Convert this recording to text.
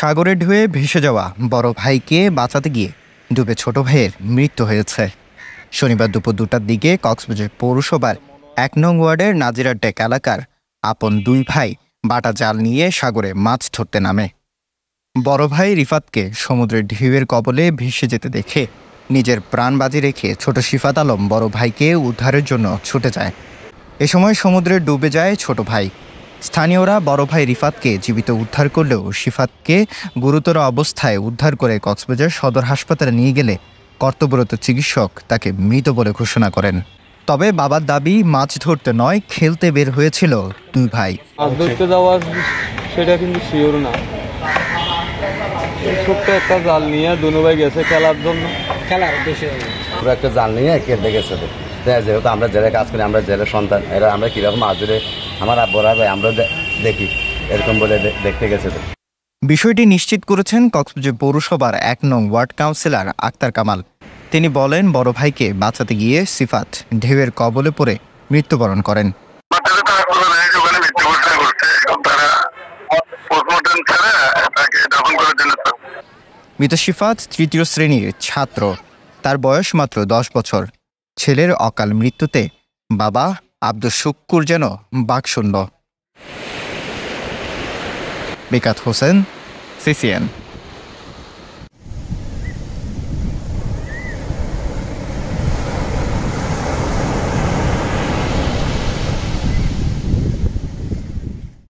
সাগরে ঢুয়ে ভেসে যাওয়া বড় ভাইকে বাঁচাতে গিয়ে ডুবে ছোট ভাইয়ের মৃত্যু হয়েছে। শনিবার দুপুর 2টার দিকে কক্সবাজার পৌরসভার 1 নং ওয়ার্ডের নাজিরাডেক এলাকার আপন দুই ভাই বাটা জাল নিয়ে সাগরে মাছ ধরতে নামে। বড় ভাই রিফাতকে সমুদ্রের ঢেউয়ের কবলে ভেসে যেতে দেখে নিজের প্রাণ বাজি রেখে ছোট সিফাত আলম বড় ভাইকে উদ্ধারের জন্য ছুটে যায়। এ সময় সমুদ্রে ডুবে যায় ছোট ভাই। স্থানীয়রা বড় ভাই রিফাতকে জীবিত উদ্ধার করলেও সিফাতকে গুরুতর অবস্থায় উদ্ধার করে কক্সবাজার সদর হাসপাতালে নিয়ে গেলে কর্তব্যরত চিকিৎসক তাকে মৃত বলে ঘোষণা করেন। তবে বাবার দাবি মাছ ধরতে নয়, খেলতে বের হয়েছিল দুই ভাই। মাছ ধরতে যাওয়া সেটা কিন্তু শিওর না। ছোট্ট একটা জাল নিয়ে দুনো ভাই গেছে খেলার জন্য, খেলার উদ্দেশ্যে পুরো একটা জাল নিয়ে খেলতে গেছে। যেহেতু আমরা জেলে কাজ করি, আমরা জেলের সন্তান, এরা আমরা কীরকম মাছ ধরে আমার আব্বরা ভাই আমরা দেখি এরকম বলে দেখতে গেছে। বিষয়টি নিশ্চিত করেছেন কক্সবাজার পৌরসভার 1 নং ওয়ার্ড কাউন্সিলর আক্তার কামাল। তিনি বলেন, বড় ভাইকে বাঁচাতে গিয়ে সিফাত ঢেউয়ের কবলে পড়ে মৃত্যুবরণ করেন। মৃত সিফাত 3য় শ্রেণীর ছাত্র। তার বয়স মাত্র 10 বছর। ছেলের অকাল মৃত্যুতে বাবা আব্দুল শুক্কুর যেন বাকশূন্য। বিকাত হোসেন, CCN।